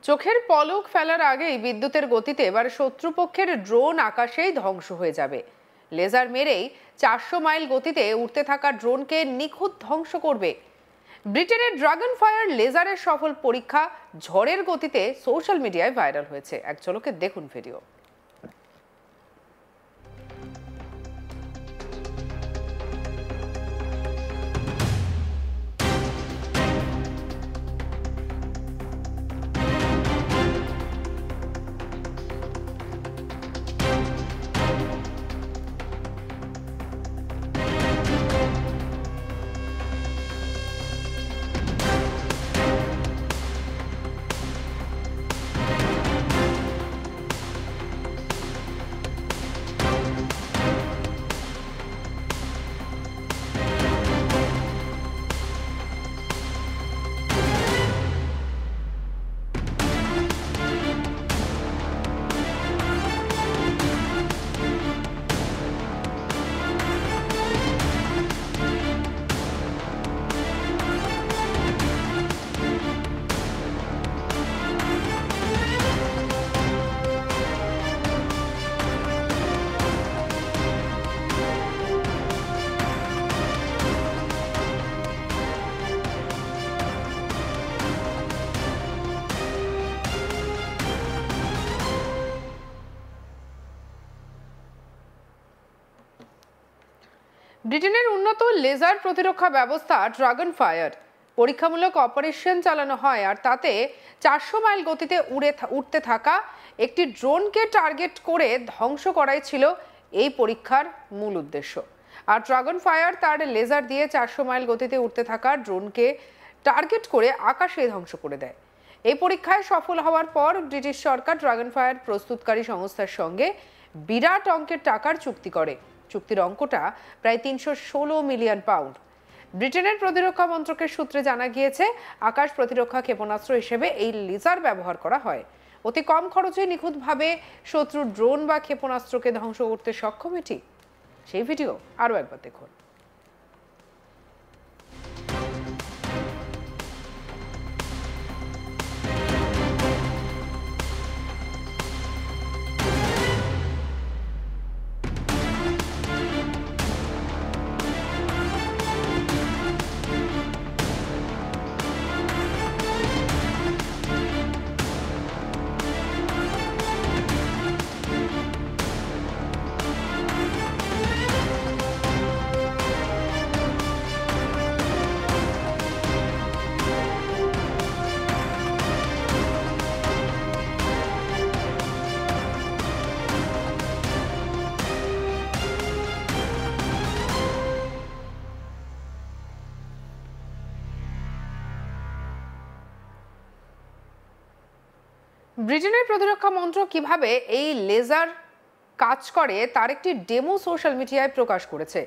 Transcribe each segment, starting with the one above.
চোখের পলক ফেলার আগেই বিদ্যুতের গতিতে এবার শত্রুপক্ষের ড্রোন আকাশেই ধ্বংস হয়ে যাবে। লেজার মেরেই 400 মাইল গতিতে উঠতে থাকা ড্রোনকে নিখুঁত ধ্বংস করবে। ব্রিটেনের ড্রাগন ফায়ার লেজারের সফল পরীক্ষা ঝড়ের গতিতে সোশ্যাল মিডিয়ায় ভাইরাল হয়েছে। এক ঝলকে দেখুন ভিডিও। ব্রিটেনের উন্নত লেজার প্রতিরক্ষা ব্যবস্থা ড্রাগন ফায়ার পরীক্ষামূলক অপারেশন চালানো হয়, আর তাতে 400 মাইল গতিতে উঠতে থাকা একটি ড্রোনকে টার্গেট করে ধ্বংস করাই ছিল এই পরীক্ষার মূল উদ্দেশ্য। আর ড্রাগন ফায়ার তার লেজার দিয়ে 400 মাইল গতিতে উঠতে থাকা ড্রোনকে টার্গেট করে আকাশে ধ্বংস করে দেয়। এই পরীক্ষায় সফল হওয়ার পর ব্রিটিশ সরকার ড্রাগন ফায়ার প্রস্তুতকারী সংস্থার সঙ্গে বিরাট অঙ্কের টাকার চুক্তি করে। চুক্তির অঙ্কটা প্রায় 316 মিলিয়ন পাউন্ড। ব্রিটেনের প্রতিরক্ষা মন্ত্রকের সূত্রে জানা গিয়েছে, আকাশ প্রতিরক্ষা ক্ষেপণাস্ত্র হিসেবে এই লেজার ব্যবহার করা হয়। অতি কম খরচে নিখুঁতভাবে শত্রুর ড্রোন বা ক্ষেপণাস্ত্রকে ধ্বংস করতে সক্ষম এটি। সেই ভিডিও আরও একবার দেখুন। ব্রিটেনের প্রতিরক্ষা মন্ত্রক কিভাবে এই লেজার কাজ করে তার একটি ডেমো সোশ্যাল মিডিয়ায় প্রকাশ করেছে।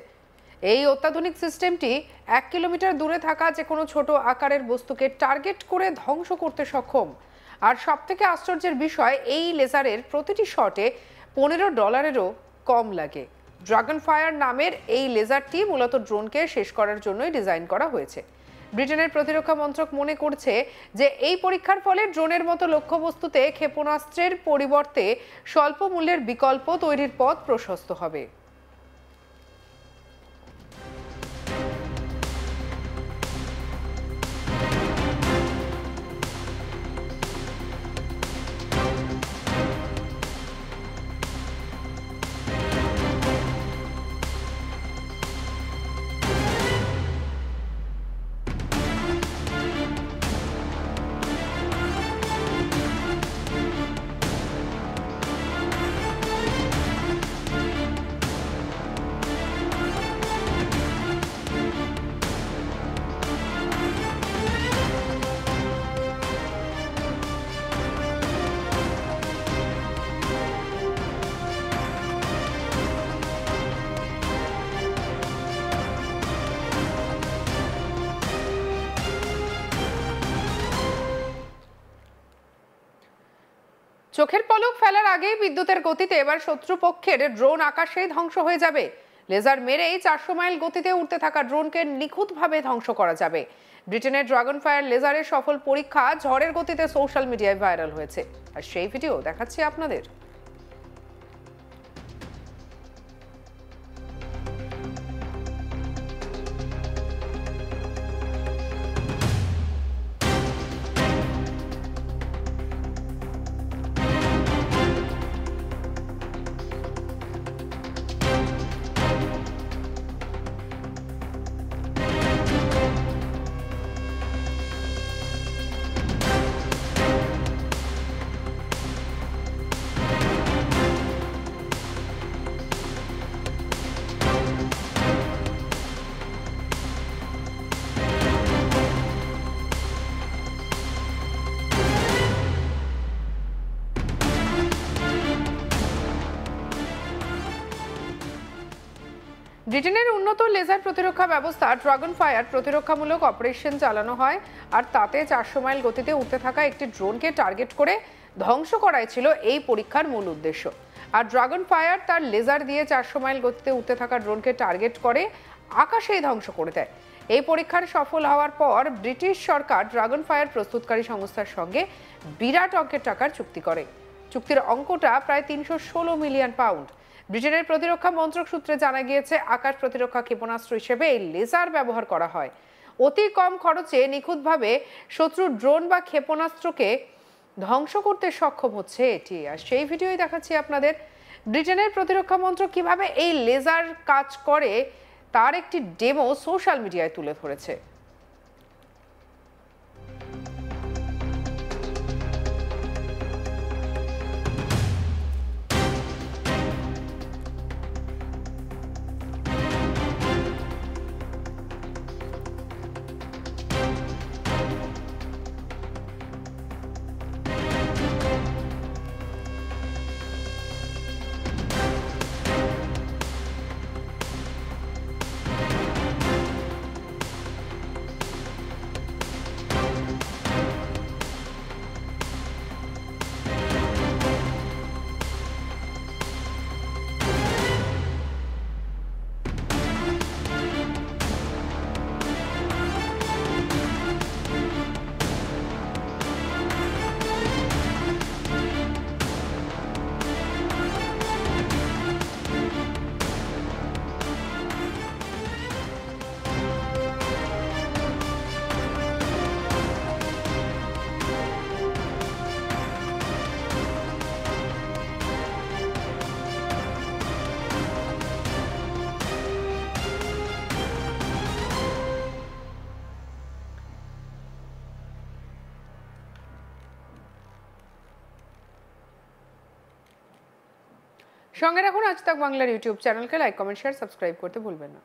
এই অত্যাধুনিক সিস্টেমটি 1 কিলোমিটার দূরে থাকা যে কোনো ছোট আকারের বস্তুকে টার্গেট করে ধ্বংস করতে সক্ষম। আর সবথেকে আশ্চর্যের বিষয়, এই লেজারের প্রতিটি শটে $15-এরও কম লাগে। ড্রাগন ফায়ার নামের এই লেজারটি মূলত ড্রোনকে শেষ করার জন্যই ডিজাইন করা হয়েছে। ব্রিটেনের প্রতিরক্ষা মন্ত্রক মনে করছে যে এই পরীক্ষার ফলে ড্রোনের মতো লক্ষ্যবস্তুতে ক্ষেপণাস্ত্রের পরিবর্তে স্বল্প মূল্যের বিকল্প তৈরির পথ প্রশস্ত হবে। চোখের পলক ফেলার আগেই বিদ্যুতের গতিতে এবার শত্রুপক্ষের ড্রোন আকাশেই ধ্বংস হয়ে যাবে। লেজার মেরেই 400 মাইল গতিতে উঠতে থাকা ড্রোনকে নিখুঁতভাবে ধ্বংস করা যাবে। ব্রিটেনের ড্রাগন ফায়ার লেজারের সফল পরীক্ষা ঝড়ের গতিতে সোশ্যাল মিডিয়ায় ভাইরাল হয়েছে, আর সেই ভিডিও দেখাচ্ছি আপনাদের। ব্রিটেনের উন্নত লেজার প্রতিরক্ষা ব্যবস্থা ড্রাগন ফায়ার প্রতিরক্ষামূলক অপারেশন চালানো হয়, আর তাতে 400 মাইল গতিতে উঠতে থাকা একটি ড্রোনকে টার্গেট করে ধ্বংস করাই ছিল এই পরীক্ষার মূল উদ্দেশ্য। আর ড্রাগন ফায়ার তার লেজার দিয়ে 400 মাইল গতিতে উঠতে থাকা ড্রোনকে টার্গেট করে আকাশেই ধ্বংস করে দেয়। এই পরীক্ষার সফল হওয়ার পর ব্রিটিশ সরকার ড্রাগন ফায়ার প্রস্তুতকারী সংস্থার সঙ্গে বিরাট অঙ্কের টাকার চুক্তি করে। চুক্তির অঙ্কটা প্রায় 316 মিলিয়ন পাউন্ড। ব্রিটেনের প্রতিরক্ষা মন্ত্রক সূত্রে জানা গিয়েছে, আকাশ প্রতিরক্ষা ক্ষেপণাস্ত্র হিসেবে এই লেজার ব্যবহার করা হয়। অতি কম খরচে নিখুঁতভাবে শত্রুর ড্রোন বা ক্ষেপণাস্ত্রকে ধ্বংস করতে সক্ষম হচ্ছে এটি, আর সেই ভিডিওই দেখাচ্ছি আপনাদের। ব্রিটেনের প্রতিরক্ষা মন্ত্রক কিভাবে এই লেজার কাজ করে তার একটি ডেমো সোশ্যাল মিডিয়ায় তুলে ধরেছে। সঙ্গে রাখুন আজ তাক বাংলার ইউটিউব চ্যানেলকে, লাইক, কমেন্ট, শেয়ার, সাবস্ক্রাইব করতে ভুলবেন না।